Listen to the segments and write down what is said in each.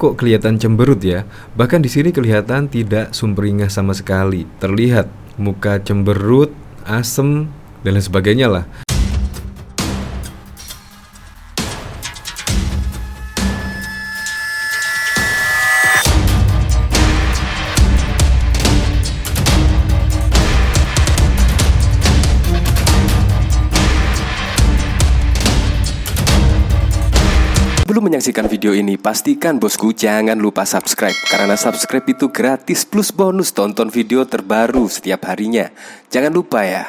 Kok kelihatan cemberut ya? Bahkan di sini kelihatan tidak sumringah sama sekali. Terlihat muka cemberut, asem, dan lain sebagainya lah. Sebelum menyaksikan video ini, pastikan bosku jangan lupa subscribe. Karena subscribe itu gratis plus bonus tonton video terbaru setiap harinya. Jangan lupa ya.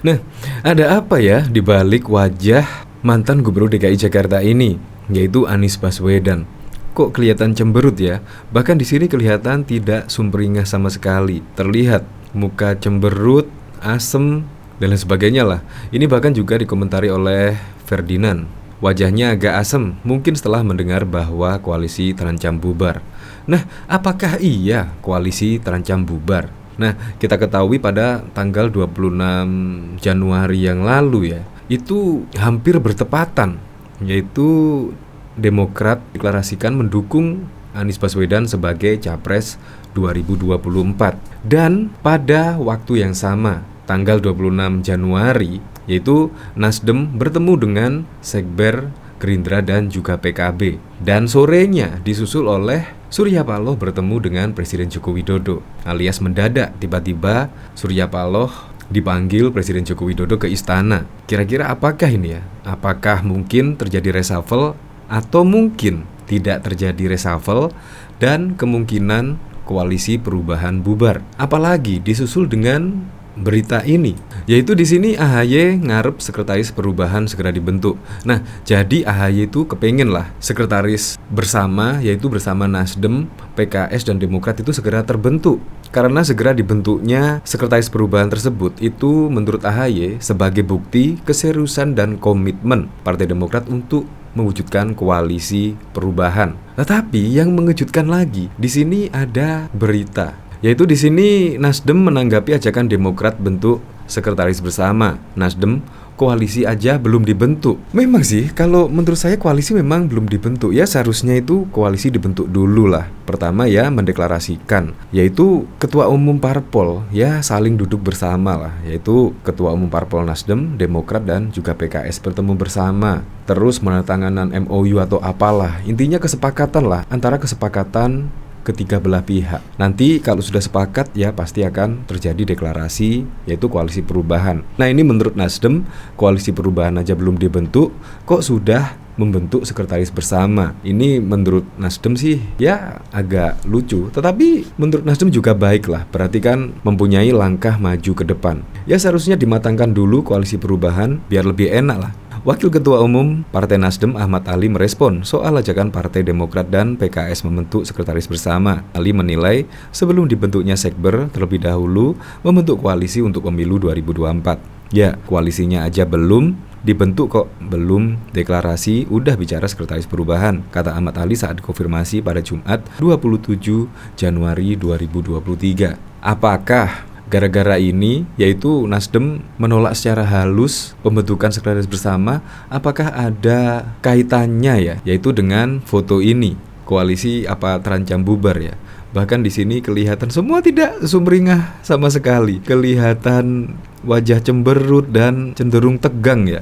Nah, ada apa ya di balik wajah mantan Gubernur DKI Jakarta ini, yaitu Anies Baswedan? Kok kelihatan cemberut ya? Bahkan di sini kelihatan tidak sumringah sama sekali. Terlihat muka cemberut, asem, dan lain sebagainya lah. Ini bahkan juga dikomentari oleh Ferdinand. Wajahnya agak asem, mungkin setelah mendengar bahwa koalisi terancam bubar. Nah, apakah iya koalisi terancam bubar? Nah, kita ketahui pada tanggal 26 Januari yang lalu ya, itu hampir bertepatan, yaitu Demokrat deklarasikan mendukung Anies Baswedan sebagai Capres 2024. Dan pada waktu yang sama, tanggal 26 Januari, yaitu Nasdem bertemu dengan Sekber Gerindra dan juga PKB. Dan sorenya disusul oleh Surya Paloh bertemu dengan Presiden Joko Widodo. Alias mendadak tiba-tiba Surya Paloh dipanggil Presiden Joko Widodo ke istana. Kira-kira apakah ini ya? Apakah mungkin terjadi reshuffle atau mungkin tidak terjadi reshuffle dan kemungkinan koalisi perubahan bubar? Apalagi disusul dengan berita ini, yaitu di sini AHY ngarep sekretaris perubahan segera dibentuk. Nah, jadi AHY itu kepengen lah sekretaris bersama, yaitu bersama Nasdem, PKS dan Demokrat itu segera terbentuk. Karena segera dibentuknya sekretaris perubahan tersebut itu menurut AHY sebagai bukti keseriusan dan komitmen Partai Demokrat untuk mewujudkan koalisi perubahan. Tetapi yang mengejutkan lagi, di sini ada berita, yaitu di sini Nasdem menanggapi ajakan Demokrat bentuk sekretaris bersama. Nasdem, koalisi aja belum dibentuk. Memang sih, kalau menurut saya koalisi memang belum dibentuk. Ya seharusnya itu koalisi dibentuk dulu lah. Pertama ya mendeklarasikan, yaitu ketua umum parpol ya saling duduk bersama lah. Yaitu ketua umum parpol Nasdem, Demokrat dan juga PKS bertemu bersama. Terus menandatanganan MOU atau apalah. Intinya kesepakatan lah, antara kesepakatan ketiga belah pihak. Nanti kalau sudah sepakat ya pasti akan terjadi deklarasi, yaitu koalisi perubahan. Nah, ini menurut Nasdem, koalisi perubahan aja belum dibentuk, kok sudah membentuk sekretaris bersama. Ini menurut Nasdem sih ya agak lucu, tetapi menurut Nasdem juga baik lah, berarti kan mempunyai langkah maju ke depan. Ya seharusnya dimatangkan dulu koalisi perubahan biar lebih enak lah. Wakil Ketua Umum Partai Nasdem Ahmad Ali merespon soal ajakan Partai Demokrat dan PKS membentuk sekretaris bersama. Ali menilai sebelum dibentuknya Sekber terlebih dahulu membentuk koalisi untuk pemilu 2024. Ya, koalisinya aja belum dibentuk kok, belum deklarasi udah bicara sekretaris perubahan, kata Ahmad Ali saat konfirmasi pada Jumat 27 Januari 2023. Apakah gara-gara ini, yaitu Nasdem menolak secara halus pembentukan sekretaris bersama, apakah ada kaitannya ya, yaitu dengan foto ini, koalisi apa terancam bubar ya? Bahkan di sini kelihatan semua tidak sumringah sama sekali, kelihatan wajah cemberut dan cenderung tegang ya,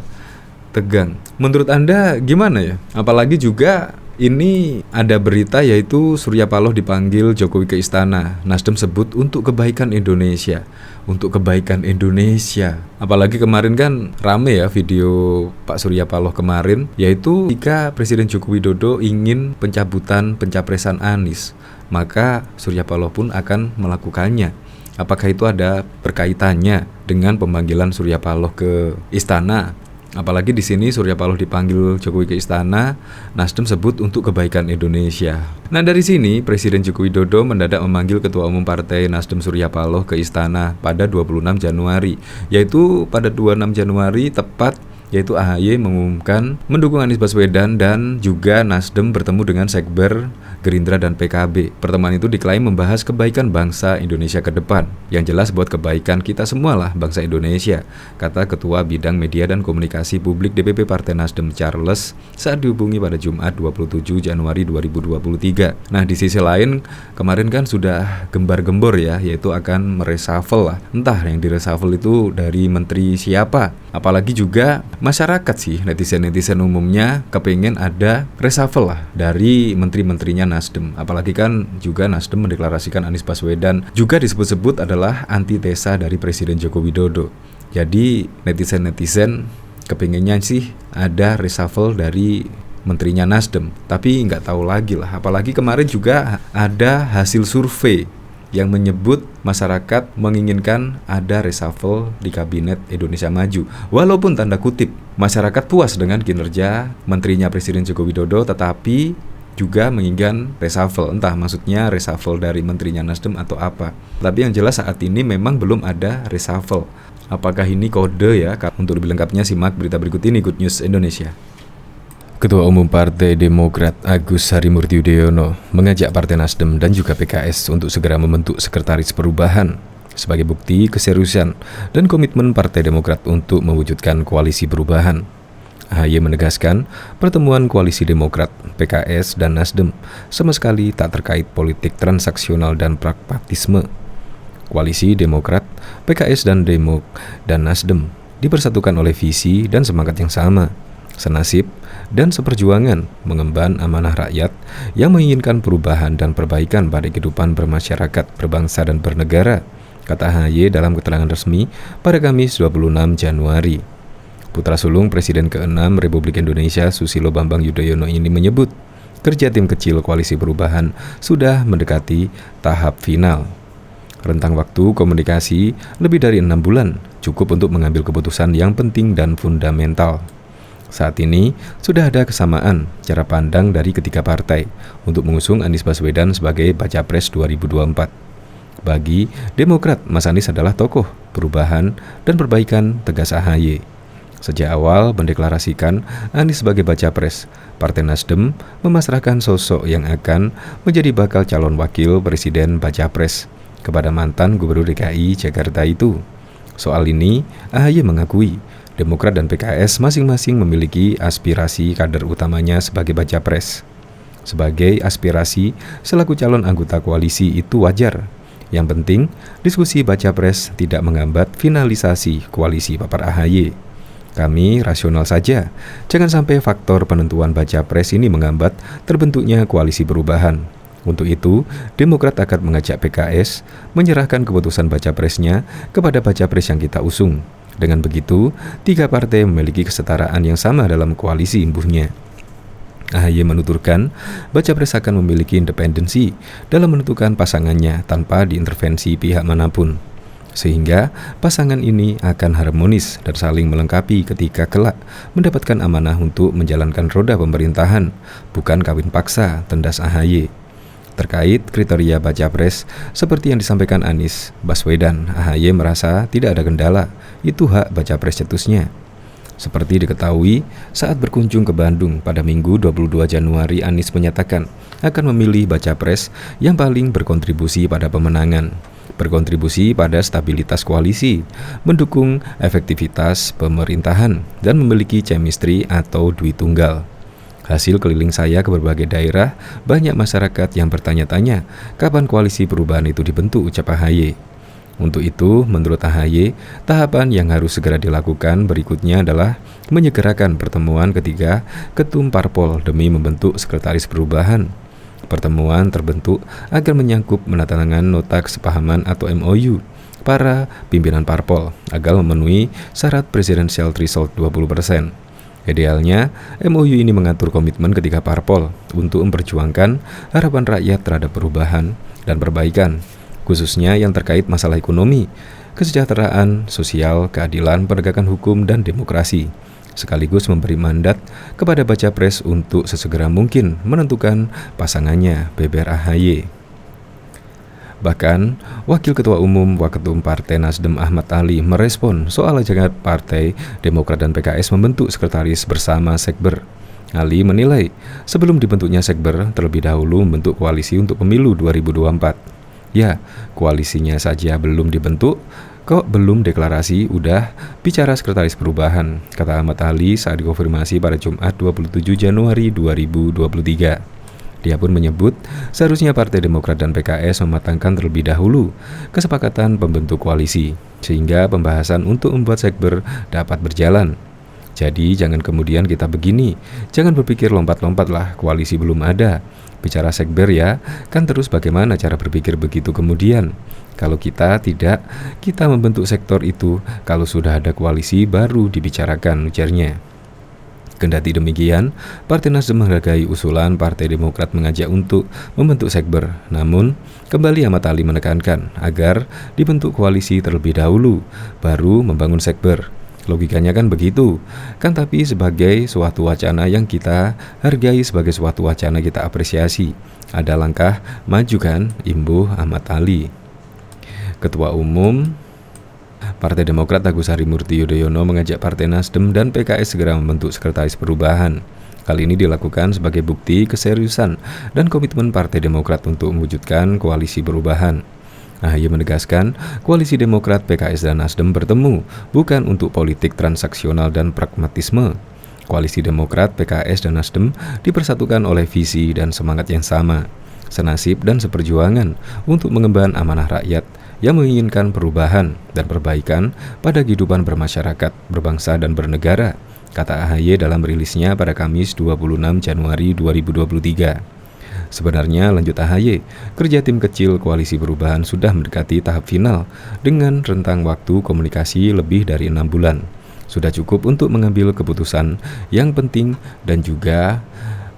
tegang. Menurut Anda gimana ya? Apalagi juga ini ada berita yaitu Surya Paloh dipanggil Jokowi ke istana. Nasdem sebut untuk kebaikan Indonesia. Untuk kebaikan Indonesia. Apalagi kemarin kan rame ya video Pak Surya Paloh kemarin, yaitu jika Presiden Joko Widodo ingin pencabutan pencapresan Anies, maka Surya Paloh pun akan melakukannya. Apakah itu ada berkaitannya dengan pemanggilan Surya Paloh ke istana? Apalagi di sini Surya Paloh dipanggil Jokowi ke istana, Nasdem sebut untuk kebaikan Indonesia. Nah, dari sini Presiden Joko Widodo mendadak memanggil Ketua Umum Partai Nasdem Surya Paloh ke istana pada 26 Januari, yaitu pada 26 Januari tepat yaitu AHY mengumumkan mendukung Anies Baswedan dan juga Nasdem bertemu dengan Sekber Gerindra dan PKB. Pertemuan itu diklaim membahas kebaikan bangsa Indonesia ke depan, yang jelas buat kebaikan kita semualah bangsa Indonesia, kata Ketua Bidang Media dan Komunikasi Publik DPP Partai Nasdem Charles saat dihubungi pada Jumat 27 Januari 2023. Nah, di sisi lain kemarin kan sudah gembar-gembor ya, yaitu akan mereshuffle lah. Entah yang direshuffle itu dari menteri siapa. Apalagi juga masyarakat sih, netizen-netizen umumnya kepengen ada reshuffle lah dari menteri-menterinya Nasdem. Apalagi kan juga Nasdem mendeklarasikan Anies Baswedan juga disebut-sebut adalah antitesa dari Presiden Joko Widodo. Jadi netizen-netizen kepengennya sih ada reshuffle dari menterinya Nasdem, tapi nggak tahu lagi lah. Apalagi kemarin juga ada hasil survei yang menyebut masyarakat menginginkan ada reshuffle di Kabinet Indonesia Maju. Walaupun tanda kutip masyarakat puas dengan kinerja menterinya Presiden Joko Widodo, tetapi juga menginginkan reshuffle. Entah maksudnya reshuffle dari menterinya Nasdem atau apa. Tapi yang jelas saat ini memang belum ada reshuffle. Apakah ini kode ya? Untuk lebih lengkapnya simak berita berikut ini, Good News Indonesia. Ketua Umum Partai Demokrat Agus Harimurti Yudhoyono mengajak Partai Nasdem dan juga PKS untuk segera membentuk Sekretaris Perubahan sebagai bukti keseriusan dan komitmen Partai Demokrat untuk mewujudkan koalisi perubahan. AHY menegaskan pertemuan koalisi Demokrat, PKS, dan Nasdem sama sekali tak terkait politik transaksional dan pragmatisme. Koalisi Demokrat, PKS, dan Nasdem dipersatukan oleh visi dan semangat yang sama, senasib dan seperjuangan mengemban amanah rakyat yang menginginkan perubahan dan perbaikan pada kehidupan bermasyarakat, berbangsa, dan bernegara, kata AHY dalam keterangan resmi pada Kamis 26 Januari. Putra sulung Presiden ke-6 Republik Indonesia Susilo Bambang Yudhoyono ini menyebut kerja tim kecil koalisi perubahan sudah mendekati tahap final. Rentang waktu komunikasi lebih dari 6 bulan cukup untuk mengambil keputusan yang penting dan fundamental. Saat ini sudah ada kesamaan cara pandang dari ketiga partai untuk mengusung Anies Baswedan sebagai baca pres 2024. Bagi Demokrat, Mas Anies adalah tokoh perubahan dan perbaikan, tegas AHY. Sejak awal mendeklarasikan Anies sebagai baca pres, Partai Nasdem memasrahkan sosok yang akan menjadi bakal calon wakil presiden baca pres kepada mantan Gubernur DKI Jakarta itu. Soal ini, AHY mengakui Demokrat dan PKS masing-masing memiliki aspirasi kader utamanya sebagai baca pres. Sebagai aspirasi selaku calon anggota koalisi itu wajar. Yang penting, diskusi baca pres tidak menghambat finalisasi koalisi papar AHY. Kami rasional saja, jangan sampai faktor penentuan baca pres ini menghambat terbentuknya koalisi perubahan. Untuk itu, Demokrat akan mengajak PKS menyerahkan keputusan baca presnya kepada baca pres yang kita usung. Dengan begitu, tiga partai memiliki kesetaraan yang sama dalam koalisi imbuhnya. AHY menuturkan, baca pres akan memiliki independensi dalam menentukan pasangannya tanpa diintervensi pihak manapun. Sehingga pasangan ini akan harmonis dan saling melengkapi ketika kelak mendapatkan amanah untuk menjalankan roda pemerintahan, bukan kawin paksa, tendas AHY. Terkait kriteria baca pres seperti yang disampaikan Anies Baswedan, AHY merasa tidak ada kendala, itu hak baca pres cetusnya. Seperti diketahui, saat berkunjung ke Bandung pada Minggu 22 Januari, Anies menyatakan akan memilih baca pres yang paling berkontribusi pada pemenangan, berkontribusi pada stabilitas koalisi, mendukung efektivitas pemerintahan, dan memiliki chemistry atau duit tunggal. Hasil keliling saya ke berbagai daerah, banyak masyarakat yang bertanya-tanya kapan koalisi perubahan itu dibentuk, ucap AHY. Untuk itu, menurut AHY, tahapan yang harus segera dilakukan berikutnya adalah menyegerakan pertemuan ketiga ketum parpol demi membentuk sekretaris perubahan. Pertemuan terbentuk agar menyangkut menandatangani nota kesepahaman atau MOU para pimpinan parpol agar memenuhi syarat presidential threshold 20%. Idealnya, MOU ini mengatur komitmen ketiga parpol untuk memperjuangkan harapan rakyat terhadap perubahan dan perbaikan, khususnya yang terkait masalah ekonomi, kesejahteraan sosial, keadilan, penegakan hukum, dan demokrasi, sekaligus memberi mandat kepada baca pres untuk sesegera mungkin menentukan pasangannya, beber AHY. Bahkan, Wakil Ketua Umum Waketum Partai Nasdem Ahmad Ali merespon soal ajakan Partai Demokrat dan PKS membentuk sekretaris bersama Sekber. Ali menilai, sebelum dibentuknya Sekber, terlebih dahulu membentuk koalisi untuk pemilu 2024. Ya, koalisinya saja belum dibentuk, kok belum deklarasi udah bicara sekretaris perubahan, kata Ahmad Ali saat dikonfirmasi pada Jumat 27 Januari 2023. Dia pun menyebut seharusnya Partai Demokrat dan PKS mematangkan terlebih dahulu kesepakatan pembentuk koalisi, sehingga pembahasan untuk membuat Sekber dapat berjalan. Jadi jangan kemudian kita begini, jangan berpikir lompat-lompatlah koalisi belum ada. Bicara Sekber ya, kan terus bagaimana cara berpikir begitu kemudian. Kalau kita tidak, kita membentuk sektor itu, kalau sudah ada koalisi baru dibicarakan, ujarnya. Kendati demikian, Partai Nasdem menghargai usulan Partai Demokrat mengajak untuk membentuk Sekber. Namun, kembali Ahmad Ali menekankan agar dibentuk koalisi terlebih dahulu, baru membangun Sekber. Logikanya kan begitu, kan tapi sebagai suatu wacana yang kita hargai, sebagai suatu wacana kita apresiasi. Ada langkah maju kan, imbuh Ahmad Ali. Ketua Umum Partai Demokrat Agus Harimurti Yudhoyono mengajak Partai Nasdem dan PKS segera membentuk sekretaris perubahan. Hal ini dilakukan sebagai bukti keseriusan dan komitmen Partai Demokrat untuk mewujudkan koalisi perubahan. AHY menegaskan, koalisi Demokrat, PKS, dan Nasdem bertemu bukan untuk politik transaksional dan pragmatisme. Koalisi Demokrat, PKS, dan Nasdem dipersatukan oleh visi dan semangat yang sama, senasib dan seperjuangan untuk mengemban amanah rakyat yang menginginkan perubahan dan perbaikan pada kehidupan bermasyarakat, berbangsa, dan bernegara, kata AHY dalam rilisnya pada Kamis 26 Januari 2023. Sebenarnya, lanjut AHY, kerja tim kecil koalisi perubahan sudah mendekati tahap final dengan rentang waktu komunikasi lebih dari 6 bulan. Sudah cukup untuk mengambil keputusan yang penting dan juga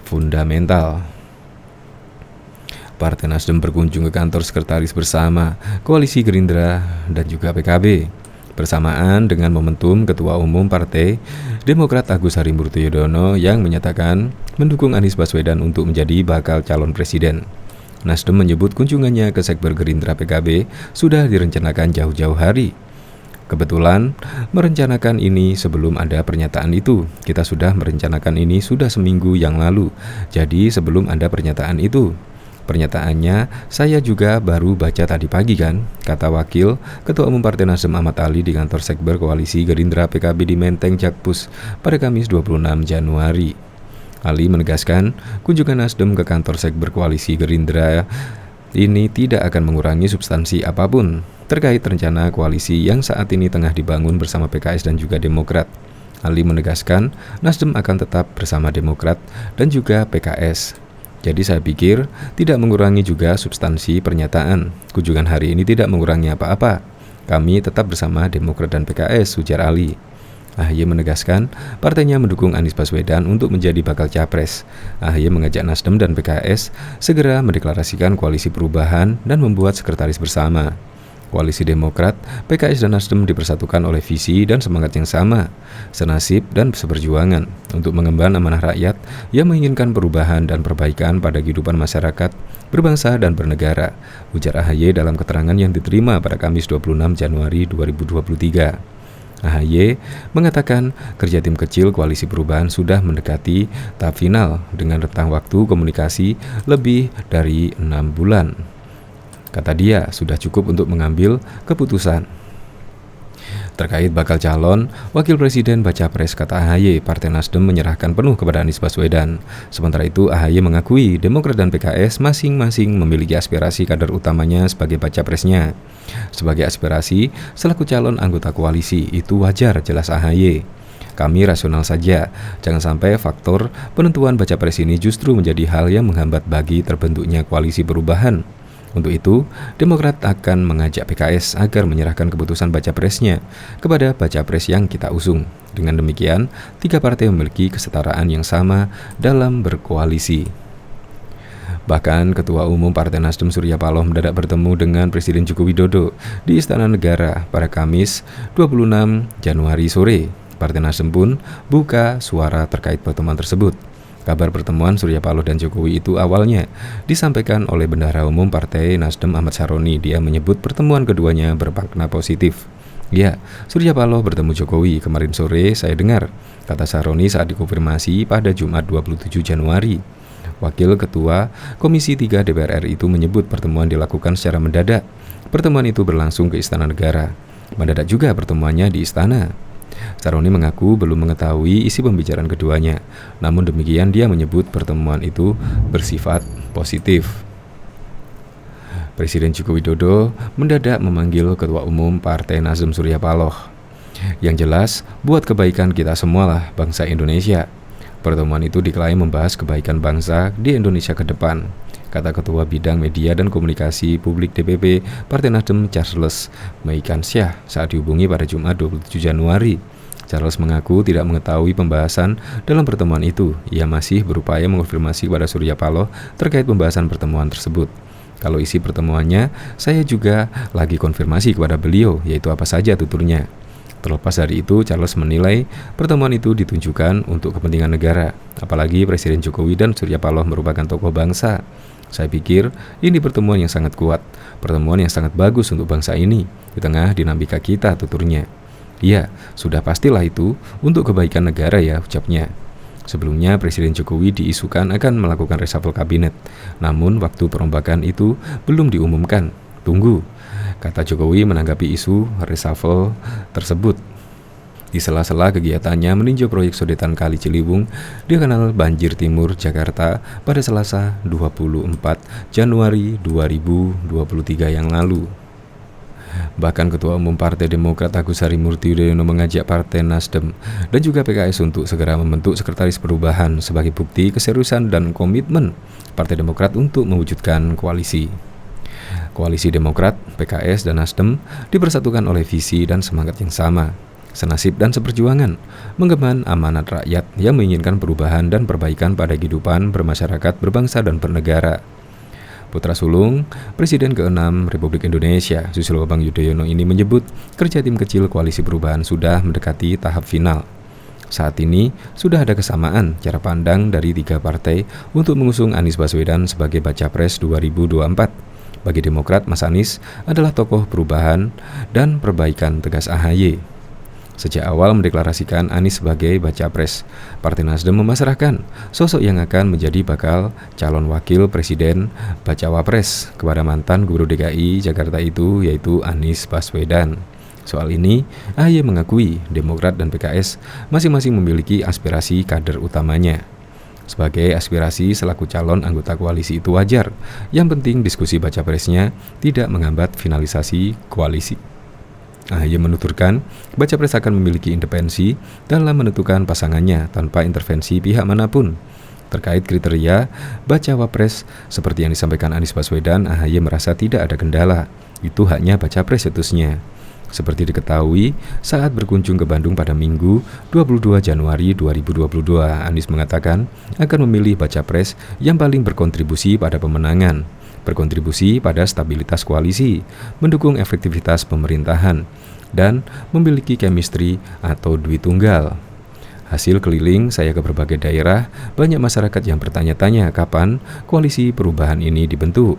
fundamental. Partai Nasdem berkunjung ke kantor sekretaris bersama Koalisi Gerindra dan juga PKB. Bersamaan dengan momentum Ketua Umum Partai Demokrat Agus Harimurti Yudhoyono yang menyatakan mendukung Anies Baswedan untuk menjadi bakal calon presiden. Nasdem menyebut kunjungannya ke Sekber Gerindra PKB sudah direncanakan jauh-jauh hari. Kebetulan merencanakan ini sebelum ada pernyataan itu. Kita sudah merencanakan ini sudah seminggu yang lalu. Jadi sebelum ada pernyataan itu. Pernyataannya saya juga baru baca tadi pagi kan, kata Wakil Ketua Umum Partai Nasdem Ahmad Ali di kantor Sekber Koalisi Gerindra PKB di Menteng Jakpus pada Kamis 26 Januari. Ali menegaskan kunjungan Nasdem ke kantor Sekber Koalisi Gerindra ini tidak akan mengurangi substansi apapun terkait rencana koalisi yang saat ini tengah dibangun bersama PKS dan juga Demokrat. Ali menegaskan Nasdem akan tetap bersama Demokrat dan juga PKS. Jadi saya pikir tidak mengurangi juga substansi pernyataan. Kunjungan hari ini tidak mengurangi apa-apa. Kami tetap bersama Demokrat dan PKS, ujar Ali. AHY menegaskan partainya mendukung Anies Baswedan untuk menjadi bakal capres. AHY mengajak Nasdem dan PKS segera mendeklarasikan koalisi perubahan dan membuat sekretaris bersama. Koalisi Demokrat, PKS, dan Nasdem dipersatukan oleh visi dan semangat yang sama, senasib dan seperjuangan untuk mengemban amanah rakyat yang menginginkan perubahan dan perbaikan pada kehidupan masyarakat, berbangsa, dan bernegara, ujar AHY dalam keterangan yang diterima pada Kamis 26 Januari 2023. AHY mengatakan kerja tim kecil koalisi perubahan sudah mendekati tahap final dengan rentang waktu komunikasi lebih dari 6 bulan. Kata dia, sudah cukup untuk mengambil keputusan. Terkait bakal calon Wakil Presiden Baca Pres, kata AHY, Partai Nasdem menyerahkan penuh kepada Anies Baswedan. Sementara itu, AHY mengakui Demokrat dan PKS masing-masing memiliki aspirasi kader utamanya sebagai Baca Presnya. Sebagai aspirasi, selaku calon anggota koalisi, itu wajar, jelas AHY. Kami rasional saja, jangan sampai faktor penentuan Baca Pres ini justru menjadi hal yang menghambat bagi terbentuknya koalisi perubahan. Untuk itu, Demokrat akan mengajak PKS agar menyerahkan keputusan Baca Presnya kepada Baca Pres yang kita usung. Dengan demikian, tiga partai memiliki kesetaraan yang sama dalam berkoalisi. Bahkan, Ketua Umum Partai Nasdem Surya Paloh mendadak bertemu dengan Presiden Joko Widodo di Istana Negara pada Kamis 26 Januari sore. Partai Nasdem pun buka suara terkait pertemuan tersebut. Kabar pertemuan Surya Paloh dan Jokowi itu awalnya disampaikan oleh Bendahara Umum Partai Nasdem Ahmad Saroni. Dia menyebut pertemuan keduanya bermakna positif. Ya, Surya Paloh bertemu Jokowi kemarin sore saya dengar, kata Saroni saat dikonfirmasi pada Jumat 27 Januari. Wakil Ketua Komisi 3 DPR RI itu menyebut pertemuan dilakukan secara mendadak. Pertemuan itu berlangsung ke Istana Negara. Mendadak juga pertemuannya di Istana. Saroni mengaku belum mengetahui isi pembicaraan keduanya. Namun demikian dia menyebut pertemuan itu bersifat positif. Presiden Joko Widodo mendadak memanggil Ketua Umum Partai Nasdem Surya Paloh. Yang jelas, buat kebaikan kita semualah bangsa Indonesia. Pertemuan itu diklaim membahas kebaikan bangsa di Indonesia ke depan, kata Ketua Bidang Media dan Komunikasi Publik DPP Partai Nasdem Charles Meikansyah saat dihubungi pada Jumat 27 Januari. Charles mengaku tidak mengetahui pembahasan dalam pertemuan itu. Ia masih berupaya mengonfirmasi kepada Surya Paloh terkait pembahasan pertemuan tersebut. Kalau isi pertemuannya, saya juga lagi konfirmasi kepada beliau, yaitu apa saja tuturnya. Terlepas dari itu, Charles menilai pertemuan itu ditunjukkan untuk kepentingan negara. Apalagi Presiden Jokowi dan Surya Paloh merupakan tokoh bangsa. Saya pikir ini pertemuan yang sangat kuat, pertemuan yang sangat bagus untuk bangsa ini, di tengah dinamika kita, tuturnya. Ya, sudah pastilah itu untuk kebaikan negara ya, ucapnya. Sebelumnya, Presiden Jokowi diisukan akan melakukan reshuffle kabinet. Namun, waktu perombakan itu belum diumumkan. Tunggu, kata Jokowi menanggapi isu reshuffle tersebut. Di sela-sela kegiatannya meninjau proyek sodetan Kali Ciliwung di Kanal Banjir Timur, Jakarta pada Selasa 24 Januari 2023 yang lalu. Bahkan Ketua Umum Partai Demokrat Agus Harimurti Yudhoyono mengajak Partai Nasdem dan juga PKS untuk segera membentuk Sekretaris Perubahan sebagai bukti keseriusan dan komitmen Partai Demokrat untuk mewujudkan koalisi. Koalisi Demokrat, PKS, dan Nasdem dipersatukan oleh visi dan semangat yang sama, senasib dan seperjuangan, menggemban amanat rakyat yang menginginkan perubahan dan perbaikan pada kehidupan bermasyarakat, berbangsa, dan bernegara. Putra sulung Presiden ke-6 Republik Indonesia, Susilo Bambang Yudhoyono ini menyebut kerja tim kecil Koalisi Perubahan sudah mendekati tahap final. Saat ini sudah ada kesamaan cara pandang dari tiga partai untuk mengusung Anies Baswedan sebagai baca pres 2024. Bagi Demokrat, Mas Anies adalah tokoh perubahan dan perbaikan, tegas AHY. Sejak awal mendeklarasikan Anies sebagai baca pres, Partai Nasdem memasrahkan sosok yang akan menjadi bakal calon wakil presiden bacawa pres kepada mantan Gubernur DKI Jakarta itu, yaitu Anies Baswedan. Soal ini, AHY mengakui Demokrat dan PKS masing-masing memiliki aspirasi kader utamanya. Sebagai aspirasi selaku calon anggota koalisi itu wajar. Yang penting diskusi baca presnya tidak menghambat finalisasi koalisi. AHY menuturkan, baca pres akan memiliki independensi dalam menentukan pasangannya tanpa intervensi pihak manapun. Terkait kriteria bacawa pres seperti yang disampaikan Anies Baswedan, AHY merasa tidak ada kendala. Itu haknya baca pres setusnya. Seperti diketahui, saat berkunjung ke Bandung pada Minggu 22 Januari 2022, Anies mengatakan akan memilih baca pres yang paling berkontribusi pada pemenangan, berkontribusi pada stabilitas koalisi, mendukung efektivitas pemerintahan, dan memiliki chemistry atau duit tunggal. Hasil keliling saya ke berbagai daerah, banyak masyarakat yang bertanya-tanya kapan koalisi perubahan ini dibentuk.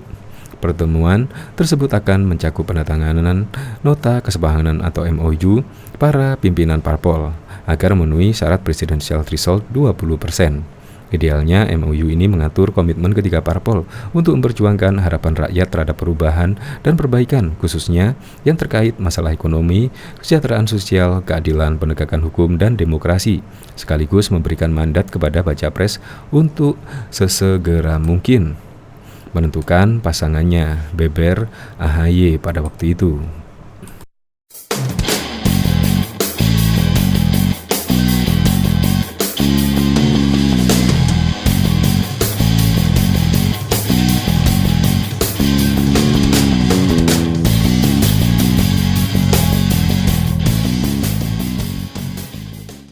Pertemuan tersebut akan mencakup penandatanganan nota kesepahaman atau MOU para pimpinan parpol agar memenuhi syarat presidensial threshold 20%. Idealnya MOU ini mengatur komitmen ketiga parpol untuk memperjuangkan harapan rakyat terhadap perubahan dan perbaikan, khususnya yang terkait masalah ekonomi, kesejahteraan sosial, keadilan, penegakan hukum, dan demokrasi, sekaligus memberikan mandat kepada baca pres untuk sesegera mungkin menentukan pasangannya, beber AHY pada waktu itu.